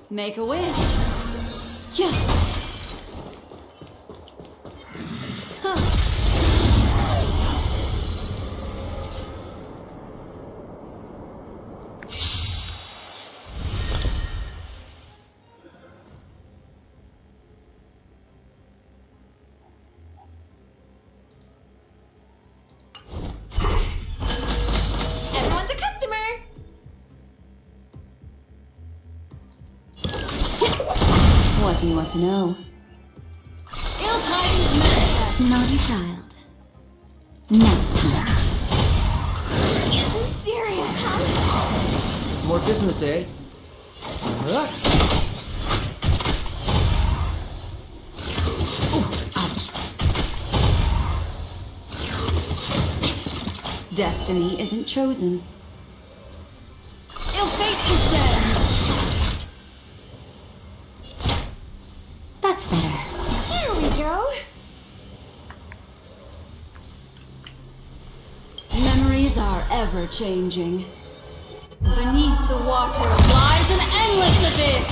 Make a wish. Yeah. Huh. Everyone's a customer. What do you want to know? Ill tidings manifest. Naughty child. Nap time. I'm serious, huh? More business, eh? Huh? Destiny isn't chosen. Ill fate is dead. That's better. There we go. Memories are ever changing. Beneath the water lies an endless abyss.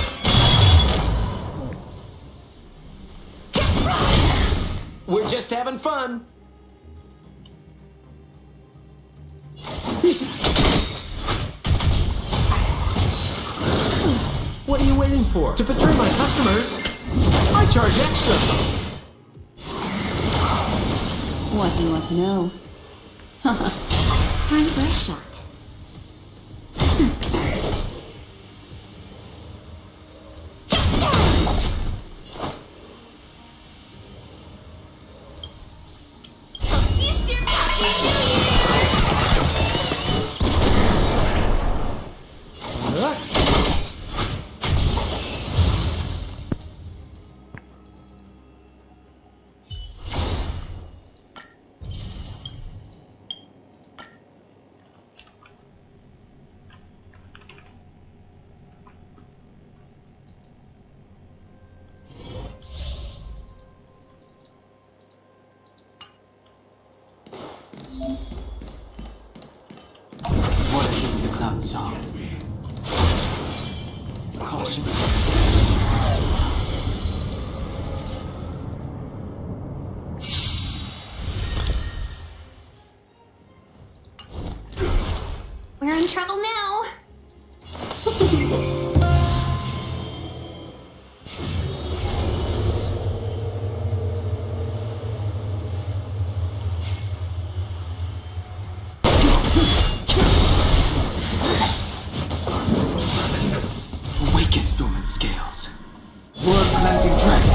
We're just having fun. What are you waiting for? To betray my customers? I charge extra. What do you want to know? Nice shot. What is the cloud song? Caution. We're in trouble now. Awaken dormant scales. World cleansing dragon.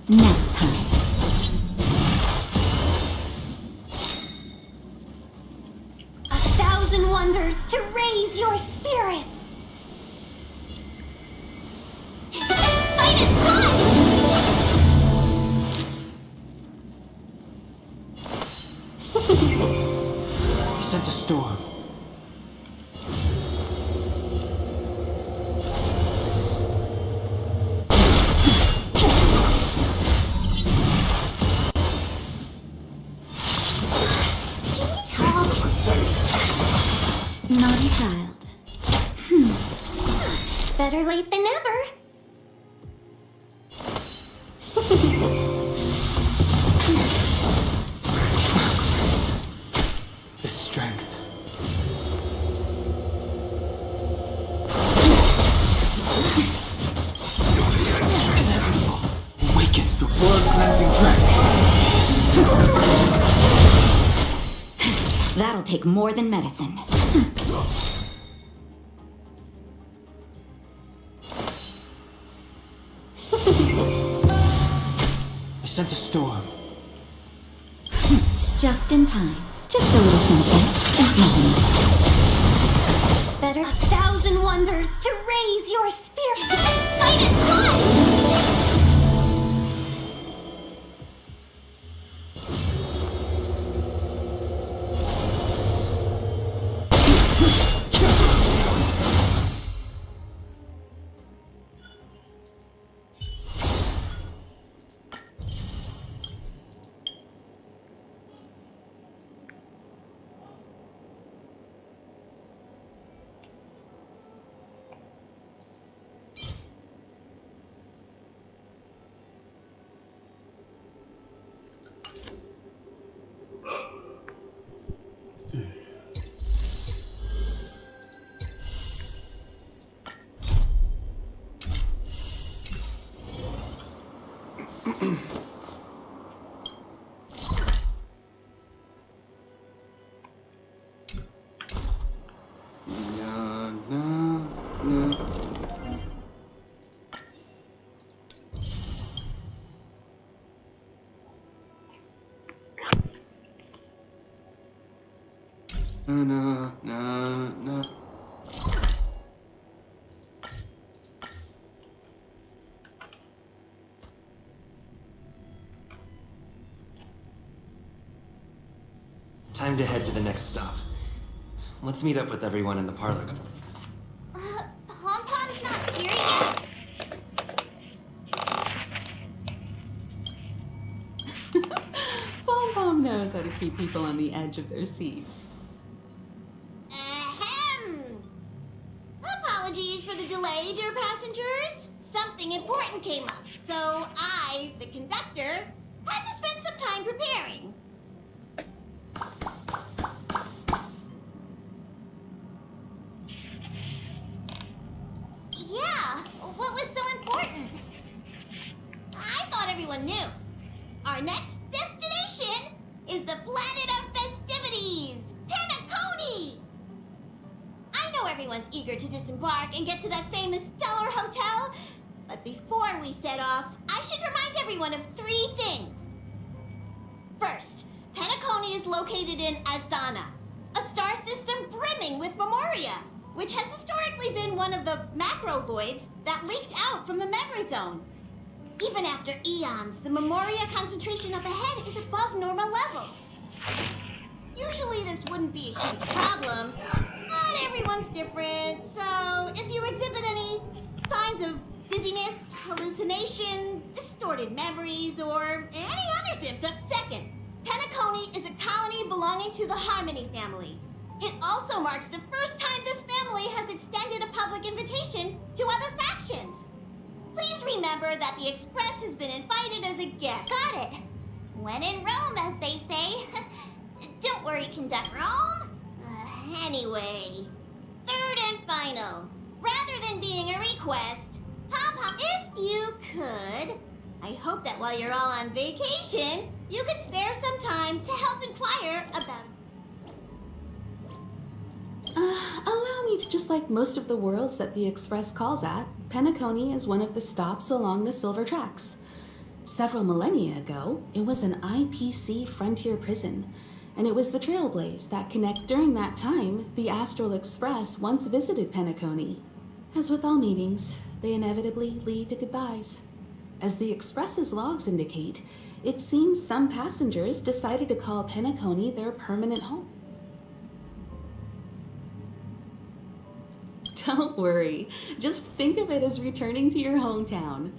Nap time. A thousand wonders to raise your spirits. Fight is fun! I sense a storm. Naughty child. Better late than never. The strength. Inevitable. Awaken the world cleansing dragon. That'll take more than medicine. I sense a storm. Just in time. Just a little something. And nothing. Better a thousand wonders to raise your spirit. Fight is fun! Time to head to the next stop. Let's meet up with everyone in the parlor. Pom-Pom's not here yet. Pom Pom knows how to keep people on the edge of their seats. Ahem. Apologies for the delay, dear passengers. Something important came up, so I, the conductor, had to spend some time preparing. everyone knew. Our next destination is the planet of festivities, Penacony! I know everyone's eager to disembark and get to that famous Stellar Hotel, but before we set off, I should remind everyone of 3 things. First, Penacony is located in Asdana, a star system brimming with Memoria, which has historically been one of the macro voids that leaked out from the memory zone. Even after eons, the Memoria concentration up ahead is above normal levels. Usually this wouldn't be a huge problem, but everyone's different, so if you exhibit any signs of dizziness, hallucination, distorted memories, or any other symptoms. Second, Penacony is a colony belonging to the Harmony family. It also marks the first time this family has extended a public invitation to other factions. Please remember that the Express has been invited as a guest. Got it. When in Rome, as they say. Don't worry, conductor. Rome? Anyway, third and final. Rather than being a request, Pop-Pop, if you could, I hope that while you're all on vacation, you could spare some time to help inquire about... Allow me to just like most of the worlds that the Express calls at, Penacony is one of the stops along the Silver Tracks. Several millennia ago, it was an IPC frontier prison, and it was the Trailblaze that connect. During that time, the Astral Express once visited Penacony. As with all meetings, they inevitably lead to goodbyes. As the Express's logs indicate, it seems some passengers decided to call Penacony their permanent home. Don't worry, just think of it as returning to your hometown.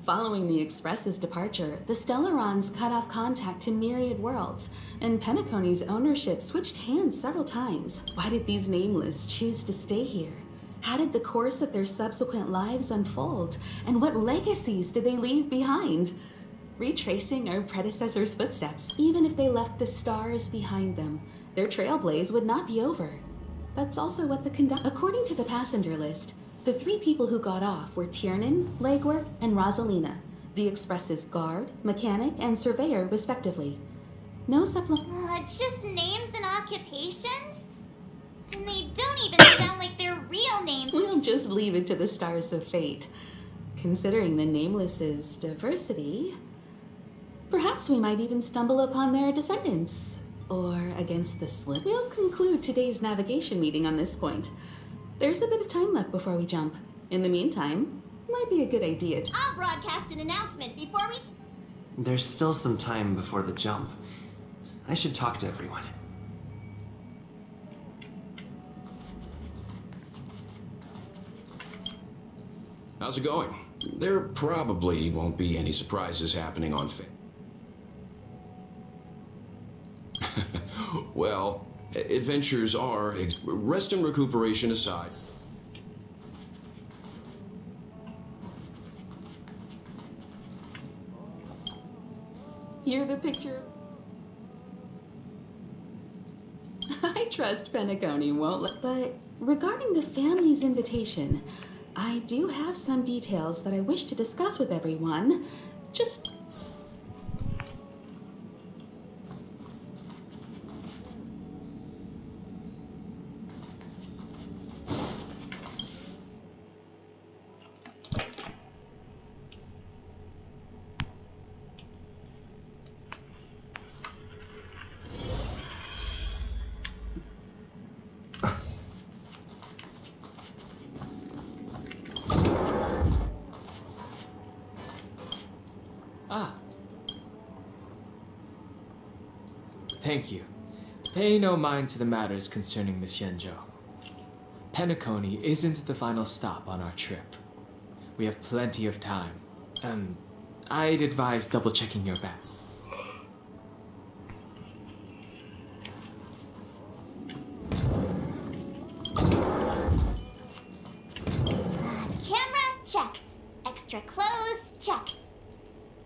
Following the Express's departure, the Stellarons cut off contact to myriad worlds, and Penacony's ownership switched hands several times. Why did these nameless choose to stay here? How did the course of their subsequent lives unfold? And what legacies did they leave behind? Retracing our predecessors' footsteps, even if they left the stars behind them, their trailblaze would not be over. That's also what According to the passenger list, the 3 people who got off were Tiernan, Legwork, and Rosalina, the Express's guard, mechanic, and surveyor, respectively. No Just names and occupations? And they don't even sound like their real names. We'll just leave it to the stars of fate. Considering the Nameless's diversity, perhaps we might even stumble upon their descendants. Or against the slip. We'll conclude today's navigation meeting on this point. There's a bit of time left before we jump. In the meantime, might be a good idea to... I'll broadcast an announcement before we... There's still some time before the jump. I should talk to everyone. How's it going? There probably won't be any surprises happening on Well, adventures are, rest and recuperation aside. Hear the picture? I trust Penacony won't let... But regarding the family's invitation, I do have some details that I wish to discuss with everyone. Just... Thank you. Pay no mind to the matters concerning the Xianzhou. Penacony isn't the final stop on our trip. We have plenty of time. I'd advise double-checking your bag. Camera, check. Extra clothes, check.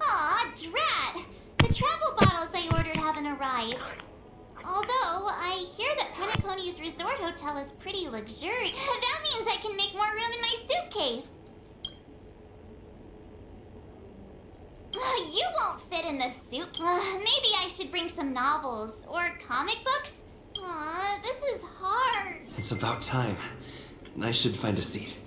Aw, drat! The travel bottles I ordered haven't arrived. Although, I hear that Penacony's resort hotel is pretty luxurious. That means I can make more room in my suitcase. You won't fit in the suit. Maybe I should bring some novels or comic books? Aw, this is hard. It's about time. I should find a seat.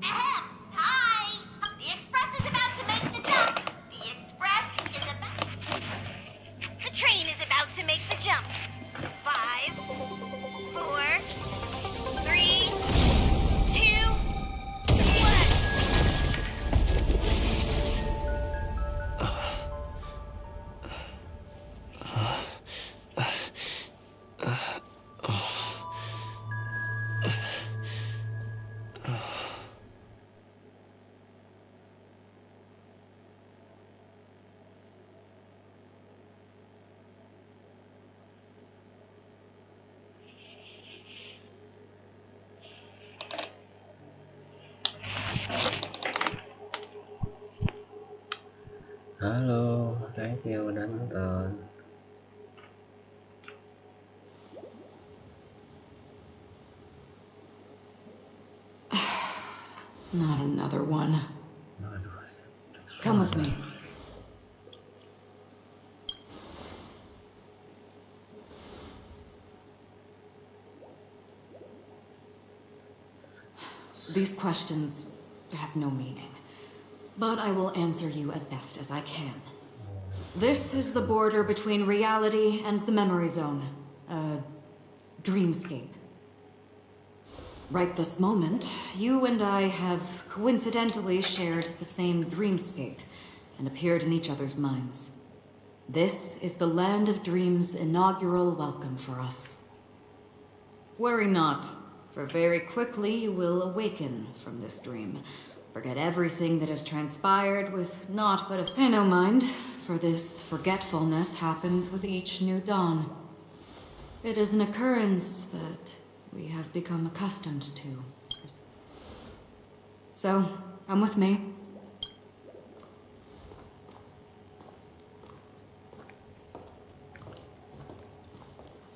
Ahem. Hi! The Express is about to make the jump. The train is about to make the jump. 5, 4, 3, 2, Halo, thank you udah nonton. Not another one. Aduh. Come with me. These questions have no meaning, but I will answer you as best as I can. This is the border between reality and the memory zone, a dreamscape. Right this moment, you and I have coincidentally shared the same dreamscape and appeared in each other's minds. This is the Land of Dreams' inaugural welcome for us. Worry not, for very quickly you will awaken from this dream. Forget everything that has transpired with naught but a... Pay no mind, for this forgetfulness happens with each new dawn. It is an occurrence that we have become accustomed to. So, come with me.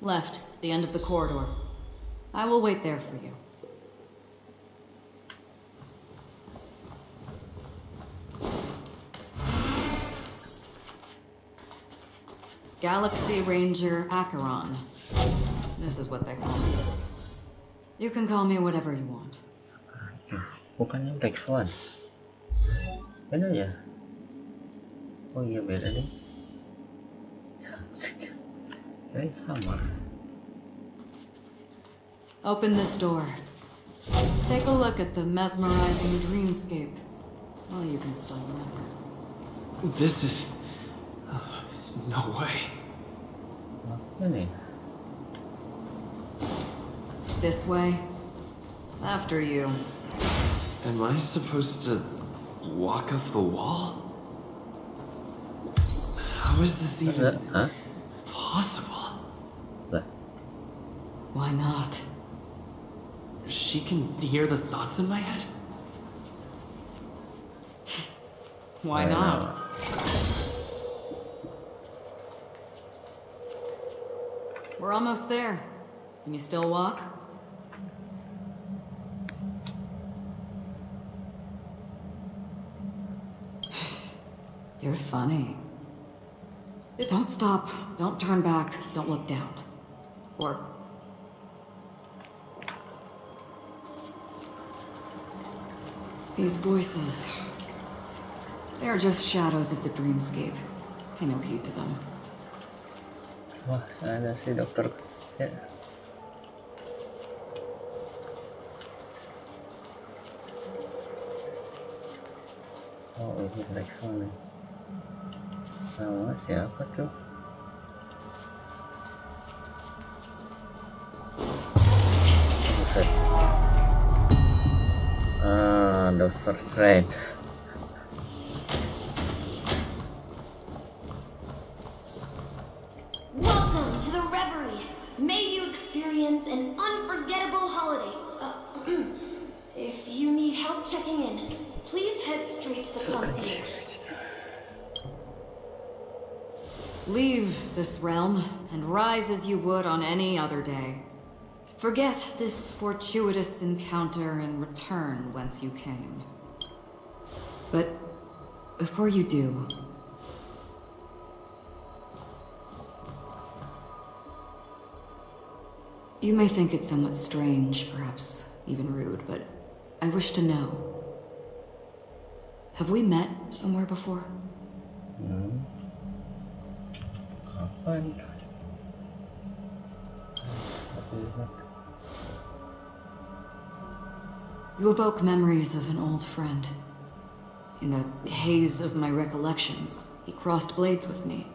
Left, the end of the corridor. I will wait there for you. Galaxy Ranger Acheron. This is what they call me. You can call me whatever you want. Bukannya Black Swan. Beda ya? Oh iya beda nih. Kayaknya sama. Open this door. Take a look at the mesmerizing dreamscape. Well, you can still remember. This is... no way. Ini. This way. After you. Am I supposed to walk up the wall? How is this even Hah? possible? Lah. Why not? She can hear the thoughts in my head? Why not? We're almost there. Can you still walk? You're funny. Don't stop. Don't turn back. Don't look down. Or... these voices. They are just shadows of the dreamscape. Pay no heed to them. Wah, ada si dokter. Ya. Oh, ini Black Swan nih. Sama siapa tuh? Buset. Doctor Strange. Welcome to the Reverie. May you experience an unforgettable holiday. If you need help checking in, please head straight to the concierge. Leave this realm and rise as you would on any other day. Forget this fortuitous encounter and return whence you came. But before you do, you may think it somewhat strange, perhaps even rude, but I wish to know. Have we met somewhere before? Kapan? You evoke memories of an old friend. In the haze of my recollections, he crossed blades with me.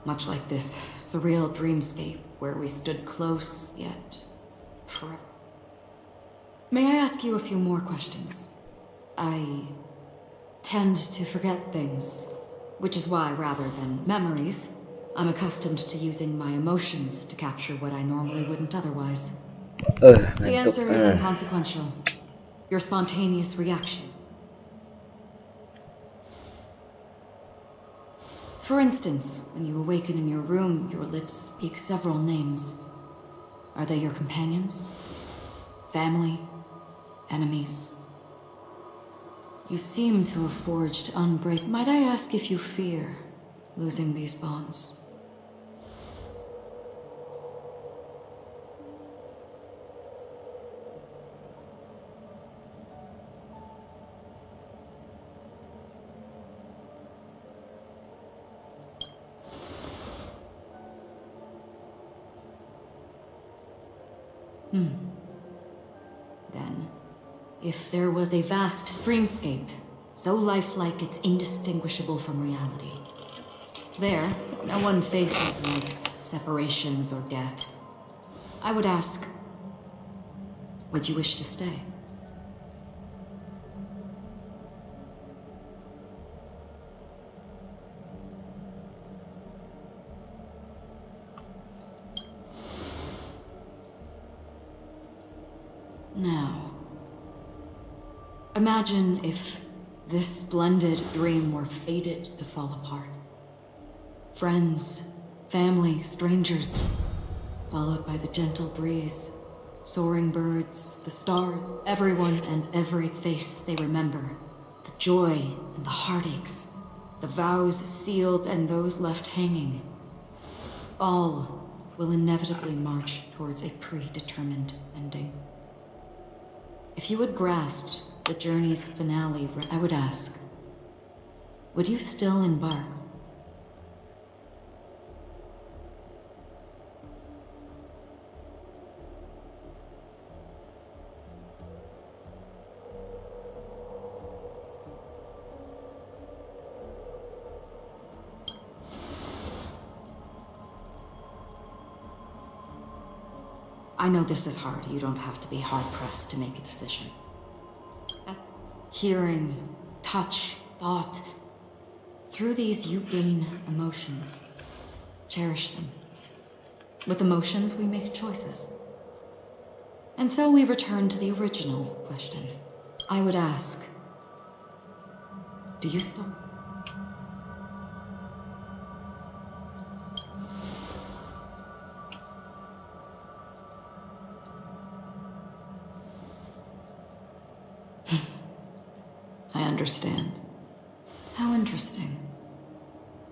Much like this surreal dreamscape where we stood close, yet forever. May I ask you a few more questions? I tend to forget things, which is why, rather than memories, I'm accustomed to using my emotions to capture what I normally wouldn't otherwise. The answer is inconsequential. Your spontaneous reaction. For instance, when you awaken in your room, your lips speak several names. Are they your companions? Family? Enemies? You seem to have forged unbreak. Might I ask if you fear losing these bonds? Then, if there was a vast dreamscape, so lifelike it's indistinguishable from reality, there, no one faces life's separations or deaths. I would ask, would you wish to stay? Now, imagine if this splendid dream were fated to fall apart. Friends, family, strangers, followed by the gentle breeze, soaring birds, the stars, everyone and every face they remember, the joy and the heartaches, the vows sealed and those left hanging. All will inevitably march towards a predetermined ending. If you had grasped the journey's finale, I would ask, would you still embark? I know this is hard. You don't have to be hard-pressed to make a decision. Hearing, touch, thought. Through these, you gain emotions. Cherish them. With emotions, we make choices. And so we return to the original question. I would ask, do you still... I understand. How interesting.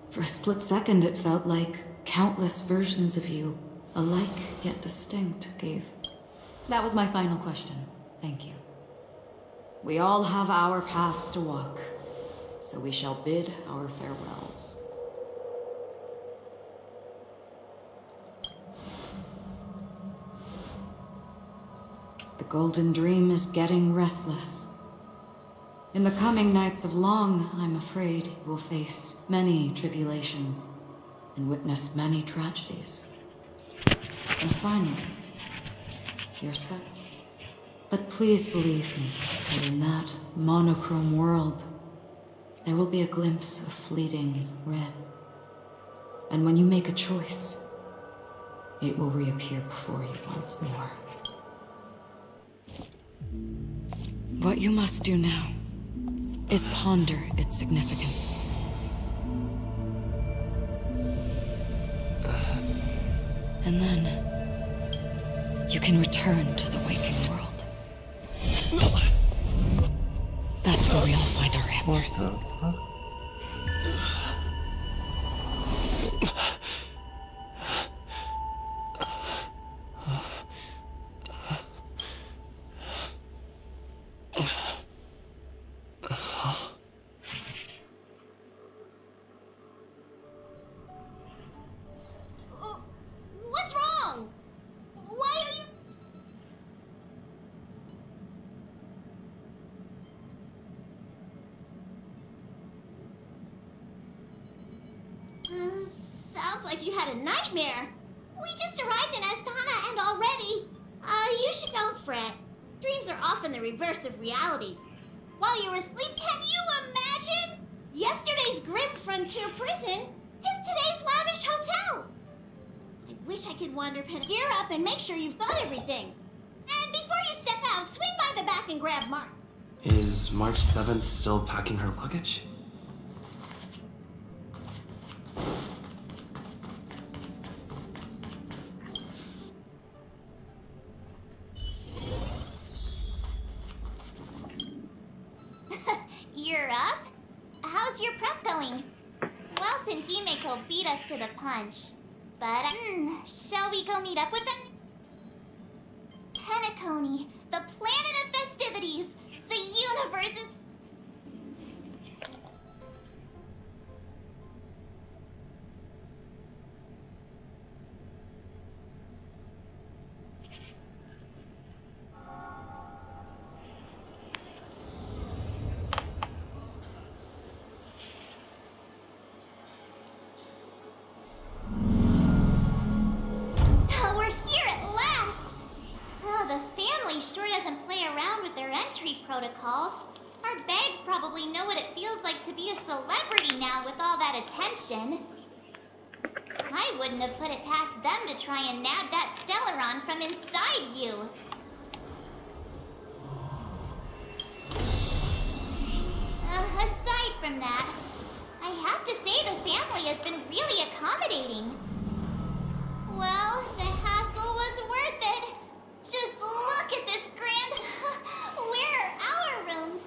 For a split second, it felt like countless versions of you, alike yet distinct, gave. That was my final question. Thank you. We all have our paths to walk, so we shall bid our farewells. The Golden Dream is getting restless. In the coming nights of Long, I'm afraid we'll face many tribulations and witness many tragedies. And finally, you're set. But please believe me that in that monochrome world, there will be a glimpse of fleeting red. And when you make a choice, it will reappear before you once more. What you must do now is ponder its significance. And then you can return to the waking world. That's where we all find our answers. What's wrong? Why are you... Sounds like you had a nightmare. We just arrived in Astana and already... you should don't fret. Dreams are often the reverse of reality. While you were asleep, can you imagine? Yesterday's grim frontier prison is today's lavish hotel. I wish I could wander gear up and make sure you've got everything. And before you step out, swing by the back and grab Mark. Is March 7th still packing her luggage? You're up? How's your prep going? Welt and Himeko beat us to the punch. But, shall we go meet up with them? Penacony, the planet of festivities, the universe is... We're here at last! Oh, the family sure doesn't play around with their entry protocols. Our bags probably know what it feels like to be a celebrity now with all that attention. I wouldn't have put it past them to try and nab that Stellaron from inside you. Aside from that, I have to say the family has been really accommodating. Well, the hassle was worth it. Just look at this grand... Where are our rooms?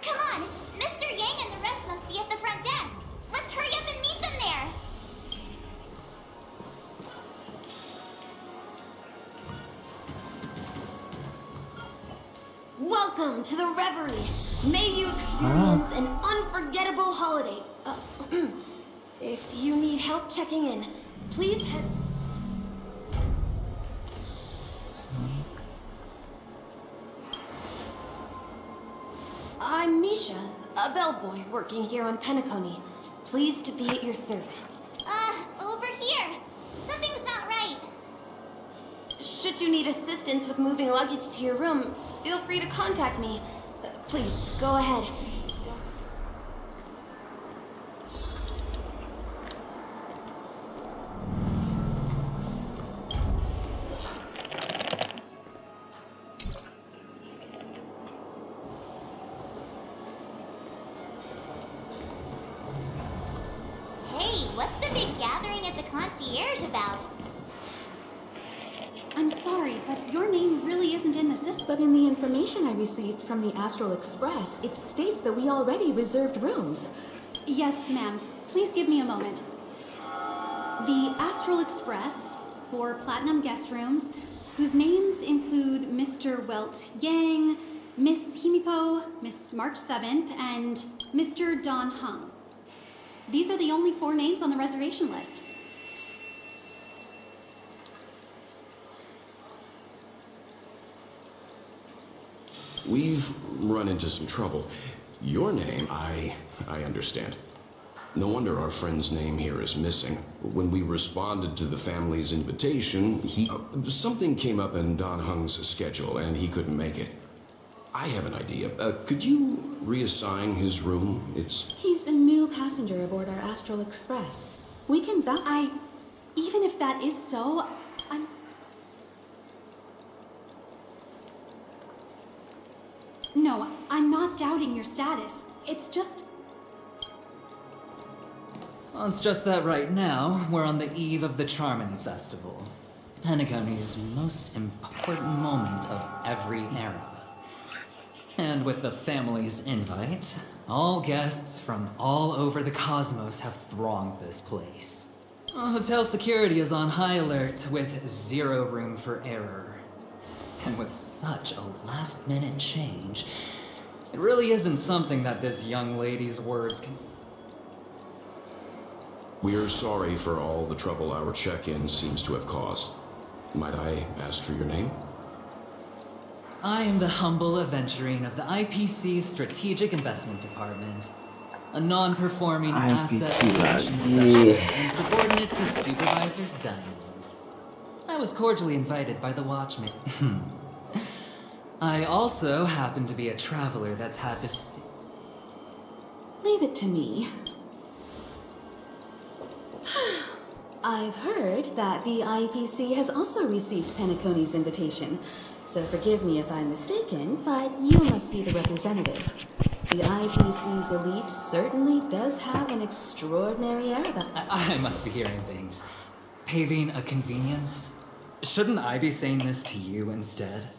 Come on, Mr. Yang and the rest must be at the front desk. Let's hurry up and meet them there. Welcome to the Reverie. May you experience an unforgettable holiday. If you need help checking in, please head... I'm Misha, a bellboy working here on Penacony. Pleased to be at your service. Over here. Something's not right. Should you need assistance with moving luggage to your room, feel free to contact me. Please, go ahead. Hey, what's the big gathering at the concierge about? I'm sorry, but your name really isn't in the system. But in the information I received from the Astral Express, it states that we already reserved rooms. Yes, ma'am. Please give me a moment. The Astral Express, for Platinum guest rooms, whose names include Mr. Welt Yang, Miss Himiko, Miss March 7th, and Mr. Don Hung. These are the only 4 names on the reservation list. We've run into some trouble. Your name, I understand. No wonder our friend's name here is missing. When we responded to the family's invitation, something came up in Don Hung's schedule and he couldn't make it. I have an idea. Could you reassign his room? He's a new passenger aboard our Astral Express. We can Even if that is so, No, I'm not doubting your status. It's just... Well, it's just that right now, we're on the eve of the Charmony Festival. Penacony's most important moment of every era. And with the family's invite, all guests from all over the cosmos have thronged this place. Hotel security is on high alert with zero room for error. And with such a last-minute change, it really isn't something that this young lady's words can... We're sorry for all the trouble our check-in seems to have caused. Might I ask for your name? I am the humble aventurine of the IPC's Strategic Investment Department. A non-performing asset allocation specialist and subordinate to Supervisor Diamond. I was cordially invited by the Watchman. I also happen to be a traveler that's had to Leave it to me. I've heard that the IPC has also received Penacony's invitation, so forgive me if I'm mistaken, but you must be the representative. The IPC's elite certainly does have an extraordinary air about... I must be hearing things. Paving a convenience? Shouldn't I be saying this to you instead?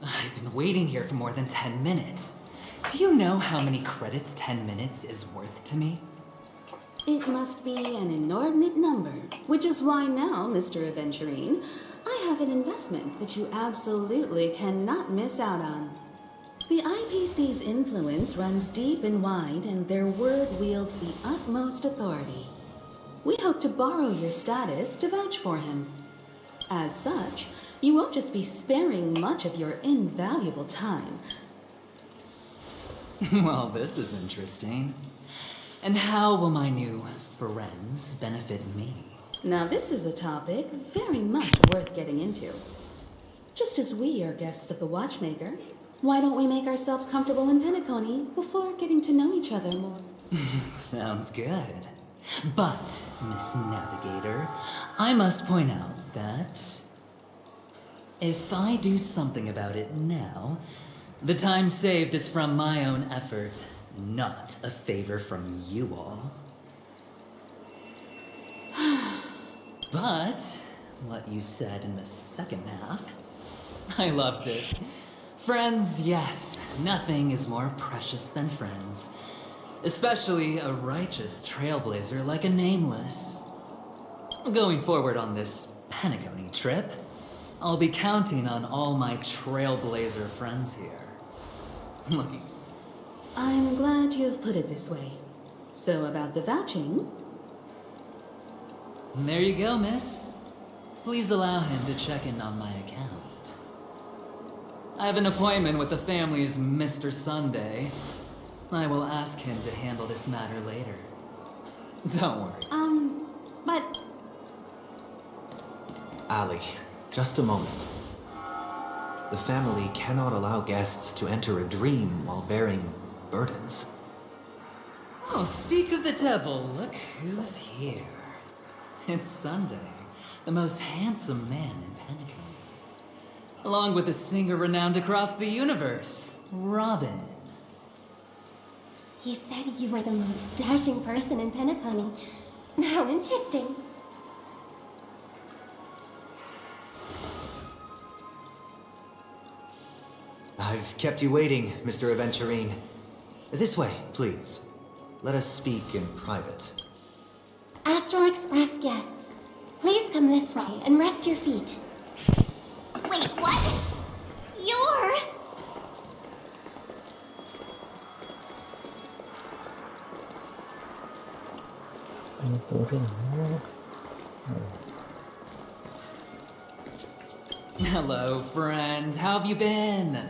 I've been waiting here for more than 10 minutes. Do you know how many credits 10 minutes is worth to me? It must be an inordinate number, which is why now, Mr. Aventurine, I have an investment that you absolutely cannot miss out on. The IPC's influence runs deep and wide, and their word wields the utmost authority. We hope to borrow your status to vouch for him. As such, you won't just be sparing much of your invaluable time. Well, this is interesting. And how will my new friends benefit me? Now this is a topic very much worth getting into. Just as we are guests of the Watchmaker, why don't we make ourselves comfortable in Penacony before getting to know each other more? Sounds good. But, Miss Navigator, I must point out that if I do something about it now, the time saved is from my own effort, not a favor from you all. But what you said in the second half, I loved it. Friends, yes, nothing is more precious than friends. Especially a righteous trailblazer like a Nameless. Going forward on this Penacony trip, I'll be counting on all my trailblazer friends here. Looking. I'm glad you've put it this way. So about the vouching... There you go, miss. Please allow him to check in on my account. I have an appointment with the family's Mr. Sunday. I will ask him to handle this matter later. Don't worry. But... Ali, just a moment. The family cannot allow guests to enter a dream while bearing burdens. Oh, speak of the devil, look who's here. It's Sunday, the most handsome man in Penacony. Along with a singer renowned across the universe, Robin. He said you were the most dashing person in Penacony. How interesting. I've kept you waiting, Mr. Aventurine. This way, please. Let us speak in private. Astral Express guests, please come this way and rest your feet. Wait, what? You're... Hello, friend. How have you been?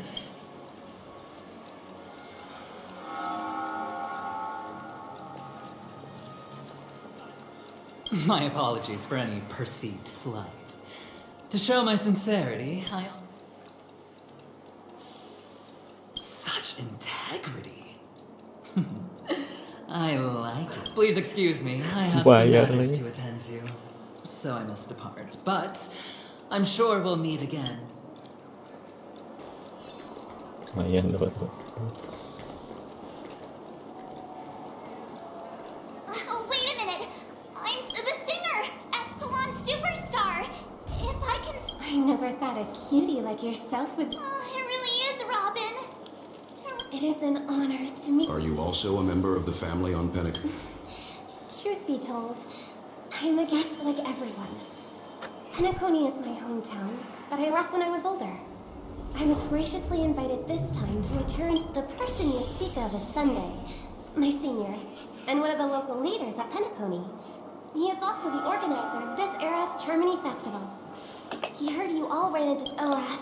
My apologies for any perceived slight. To show my sincerity, Such integrity. I like it. Please excuse me, I have some matters to attend to, so I must depart. But I'm sure we'll meet again. Lumayan dapat tuh. Oh, wait a minute! I'm the singer! Epsilon Superstar! a cutie like yourself would... Oh, it really is, Robin. It is an honor to meet... Are you also a member of the family on Penacony? Truth be told, I'm a guest like everyone. Penacony is my hometown, but I left when I was older. I was graciously invited this time to return. The person you speak of is Sunday, my senior, and one of the local leaders at Penacony. He is also the organizer of this era's Termini Festival. He heard you all ran into... Alas,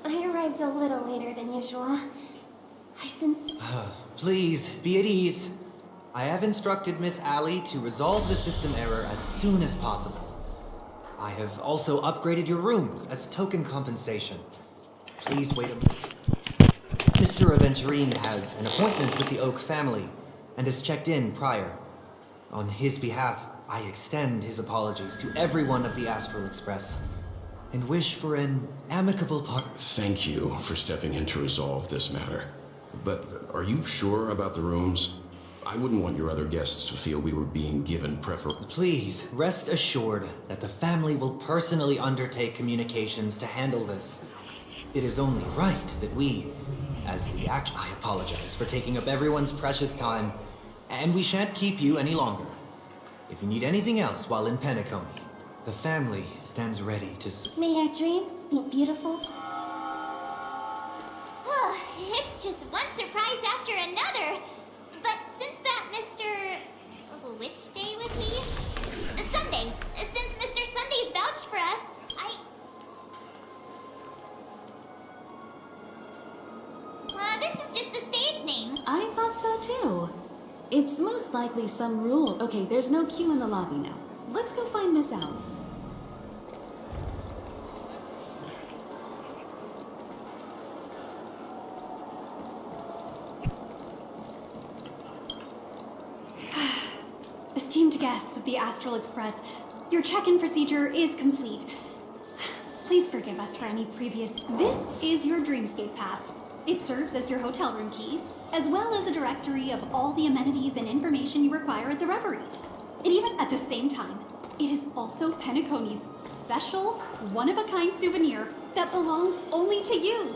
I arrived a little later than usual. Please, be at ease. I have instructed Miss Allie to resolve the system error as soon as possible. I have also upgraded your rooms as token compensation. Please wait a moment. Mr. Aventurine has an appointment with the Oak family and has checked in prior. On his behalf, I extend his apologies to everyone of the Astral Express and wish for an amicable part. Thank you for stepping in to resolve this matter. But are you sure about the rooms? I wouldn't want your other guests to feel we were being given preference. Please, rest assured that the family will personally undertake communications to handle this. It is only right that we, as the I apologize for taking up everyone's precious time, and we shan't keep you any longer. If you need anything else while in Penacony, the family stands ready to... May our dreams be beautiful. It's just one surprise after another. But since that Mr... Which day was he? Sunday. Since Mr. Sunday's vouched for us, this is just a stage name. I thought so too. It's most likely some rule. Okay, there's no queue in the lobby now. Let's go find Miss Allie. Esteemed guests of the Astral Express, your check-in procedure is complete. Please forgive us for any previous... This is your Dreamscape Pass. It serves as your hotel room key, as well as a directory of all the amenities and information you require at the Reverie. And even at the same time, it is also Penacony's special, one-of-a-kind souvenir that belongs only to you.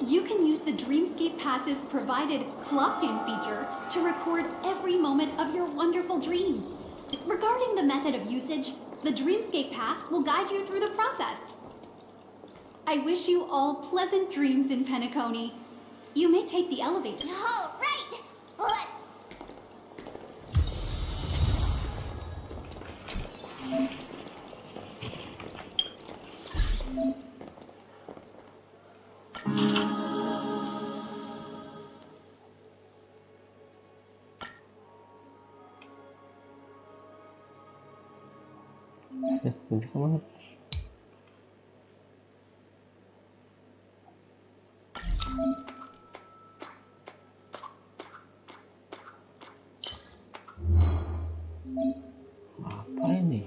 You can use the Dreamscape Pass's provided clock-in feature to record every moment of your wonderful dream. Regarding the method of usage, the Dreamscape Pass will guide you through the process. I wish you all pleasant dreams in Penacony. You may take the elevator. All right. Let's... Apa ini?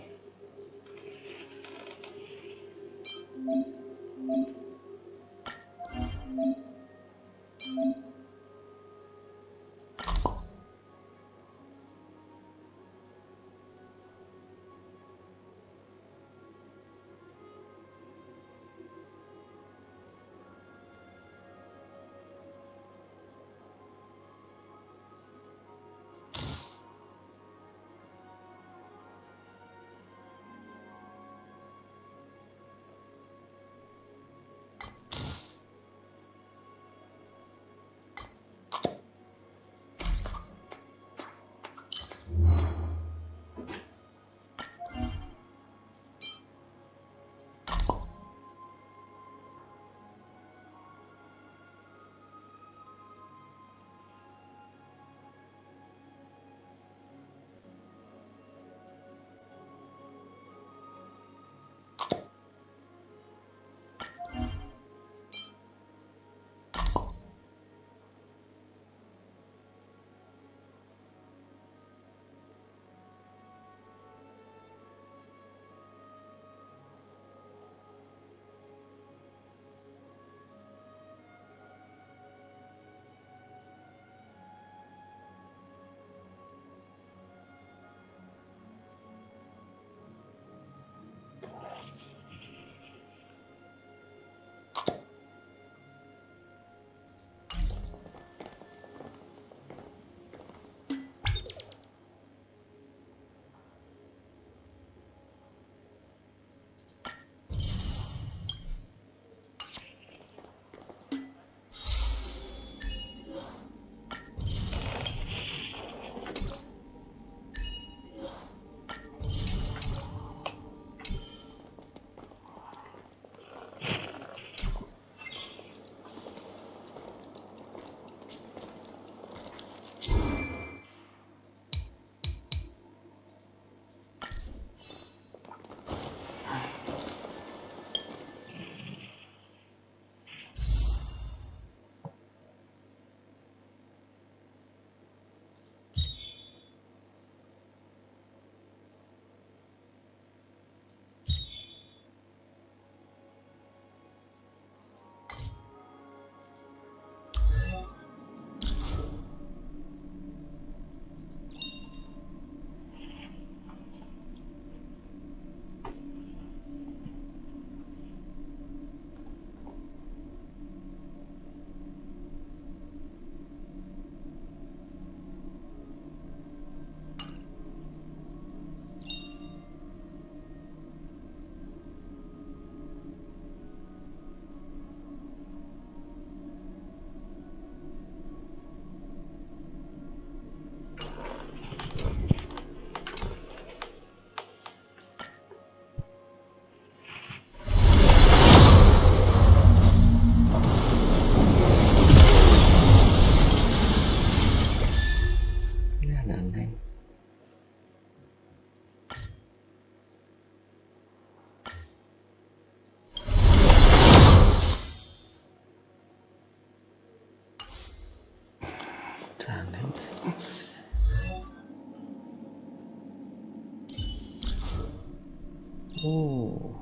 Oh.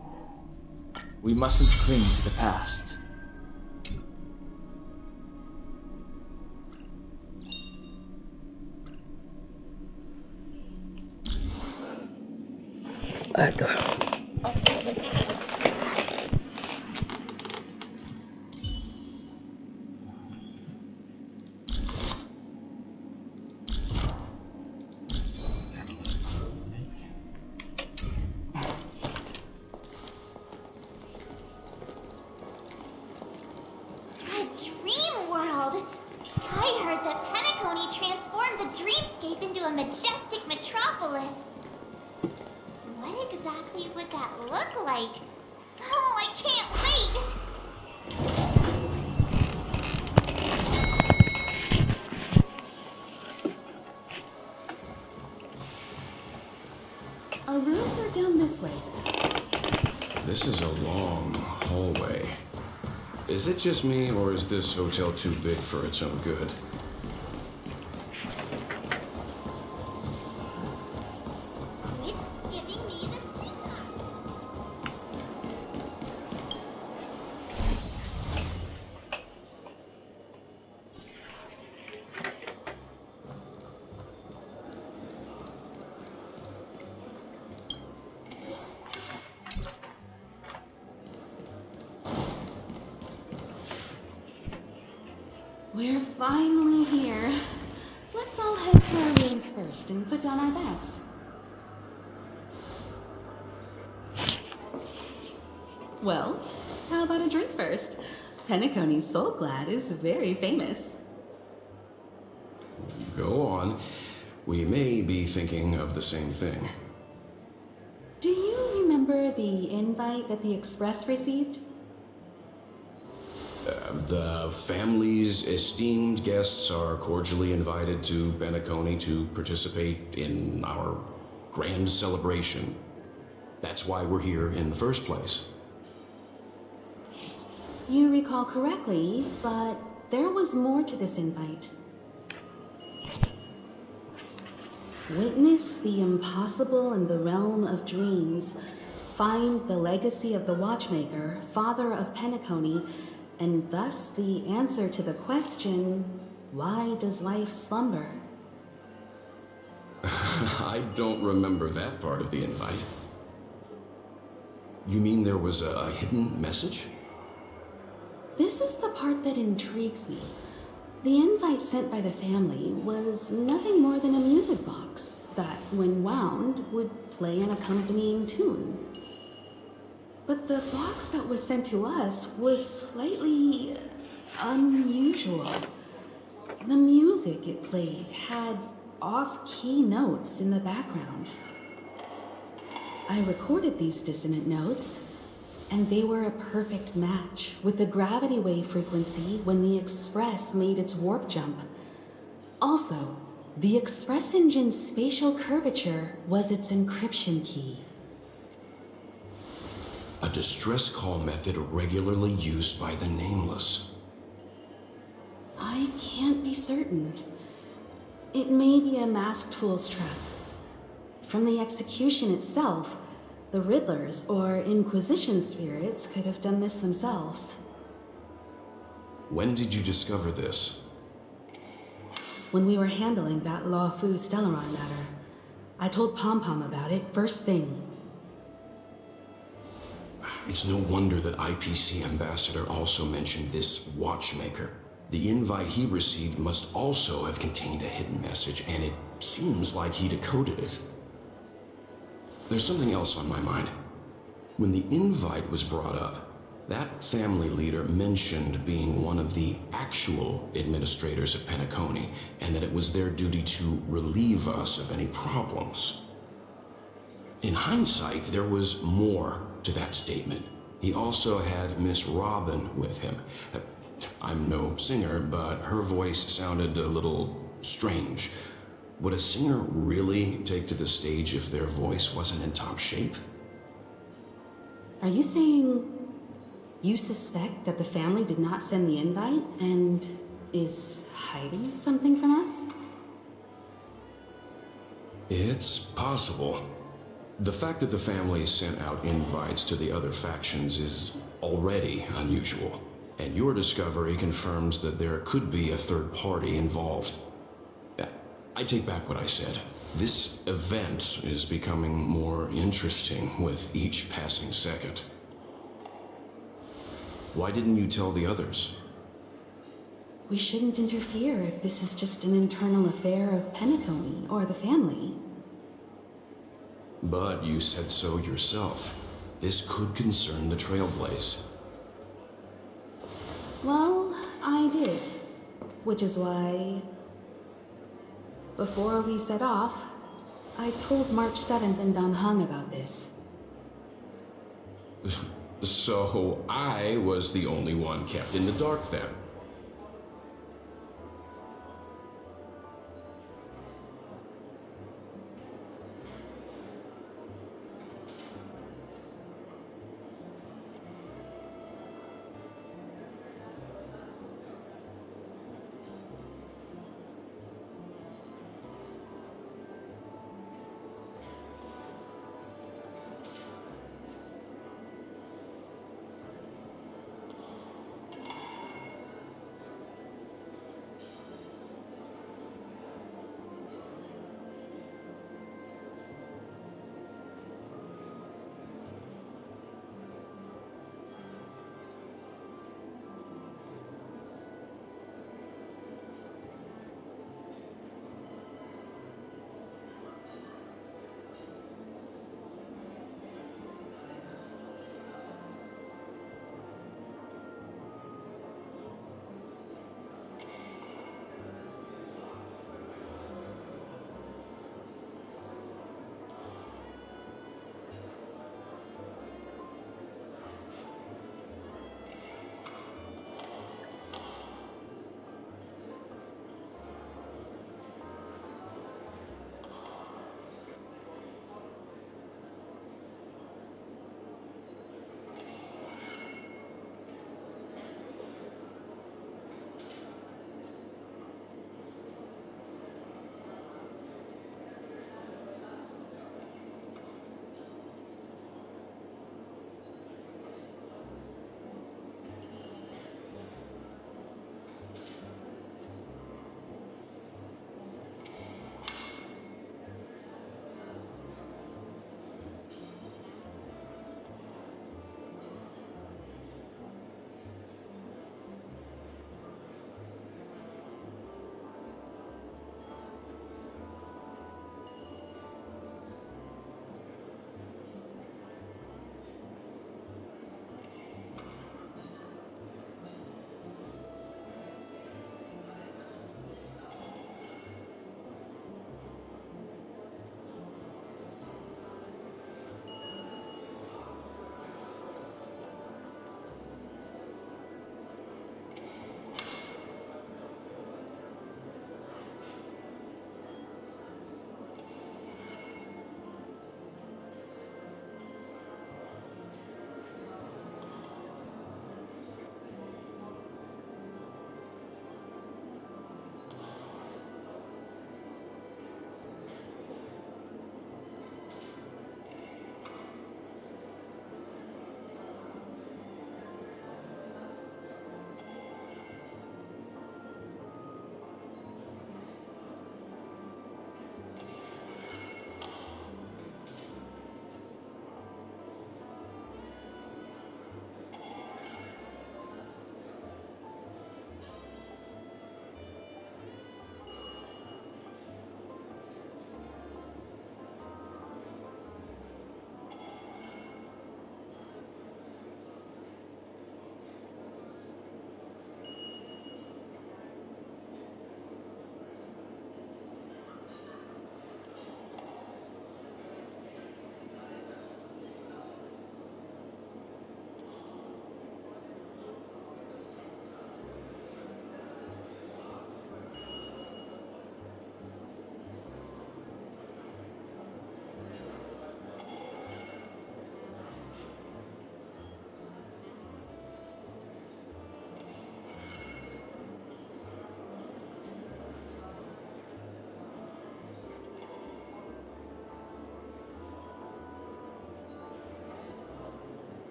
We mustn't cling to the past. Aduh. A dream world! I heard that Penacony transformed the dreamscape into a majestic metropolis. What exactly would that look like? Oh, I can't wait! Our rooms are down this way. This is a long hallway. Is it just me, or is this hotel too big for its own good? Quit giving me the signal! We're finally here. Let's all head to our rooms first and put down our bags. Well, how about a drink first? Penacony's Soul Glad is very famous. Go on. We may be thinking of the same thing. Do you remember the invite that the Express received? The family's esteemed guests are cordially invited to Penacony to participate in our grand celebration. That's why we're here in the first place. You recall correctly, but there was more to this invite. Witness the impossible in the realm of dreams. Find the legacy of the Watchmaker, father of Penacony, and thus the answer to the question, why does life slumber? I don't remember that part of the invite. You mean there was a hidden message? This is the part that intrigues me. The invite sent by the family was nothing more than a music box that, when wound, would play an accompanying tune. But the box that was sent to us was slightly unusual. The music it played had off-key notes in the background. I recorded these dissonant notes, and they were a perfect match with the gravity wave frequency when the Express made its warp jump. Also, the Express engine's spatial curvature was its encryption key. A distress call method regularly used by the Nameless. I can't be certain. It may be a masked fool's trap. From the execution itself, the Riddlers or Inquisition spirits could have done this themselves. When did you discover this? When we were handling that Lawfu Stellaron matter, I told Pom Pom about it first thing. It's no wonder that IPC Ambassador also mentioned this Watchmaker. The invite he received must also have contained a hidden message, and it seems like he decoded it. There's something else on my mind. When the invite was brought up, that family leader mentioned being one of the actual administrators of Penacony, and that it was their duty to relieve us of any problems. In hindsight, there was more to that statement. He also had Miss Robin with him. I'm no singer, but her voice sounded a little strange. Would a singer really take to the stage if their voice wasn't in top shape? Are you saying you suspect that the family did not send the invite and is hiding something from us? It's possible. The fact that the family sent out invites to the other factions is already unusual, and your discovery confirms that there could be a third party involved. I take back what I said. This event is becoming more interesting with each passing second. Why didn't you tell the others? We shouldn't interfere if this is just an internal affair of Penacony or the family. But you said so yourself. This could concern the Trailblaze. Well, I did. Which is why, before we set off, I told March 7th and Don Hung about this. So I was the only one kept in the dark then.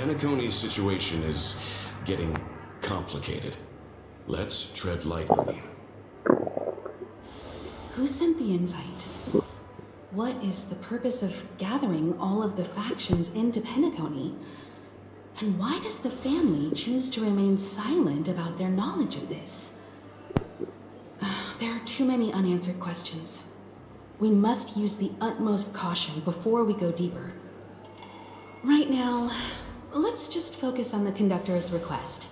Penacony's situation is getting complicated. Let's tread lightly. Who sent the invite? What is the purpose of gathering all of the factions into Penacony? And why does the family choose to remain silent about their knowledge of this? There are too many unanswered questions. We must use the utmost caution before we go deeper. Right now, let's just focus on the conductor's request.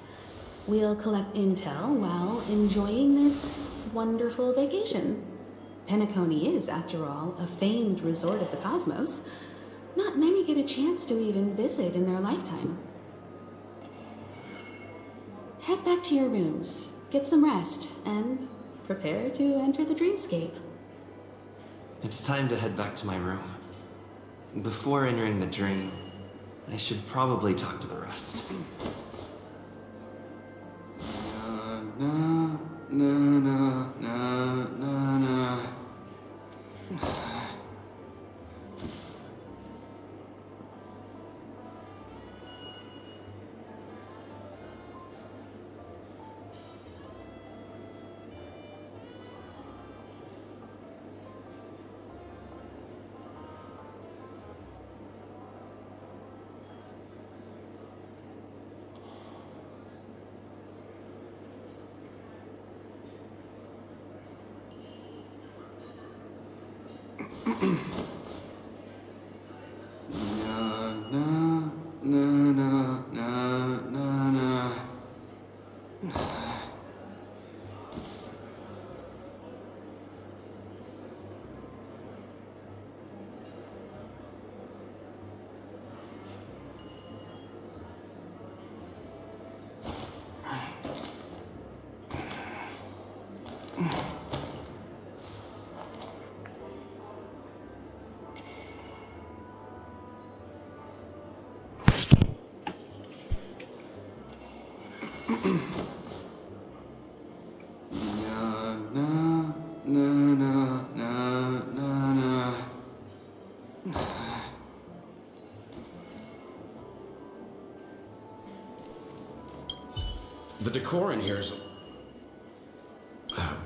We'll collect intel while enjoying this wonderful vacation. Penacony is, after all, a famed resort of the cosmos. Not many get a chance to even visit in their lifetime. Head back to your rooms, get some rest, and prepare to enter the dreamscape. It's time to head back to my room. Before entering the dream, I should probably talk to the rest. Na, na, na, na, na, na. The decor in here is...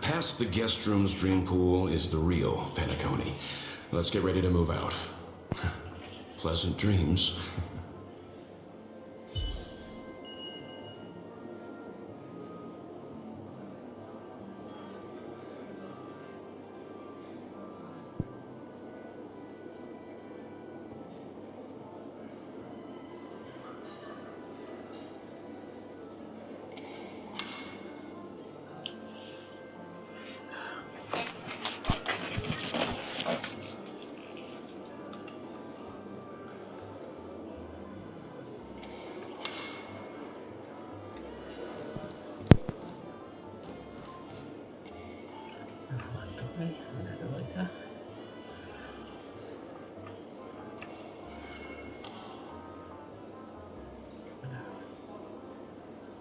past the guest room's dream pool is the real Penacony. Let's get ready to move out. Pleasant dreams.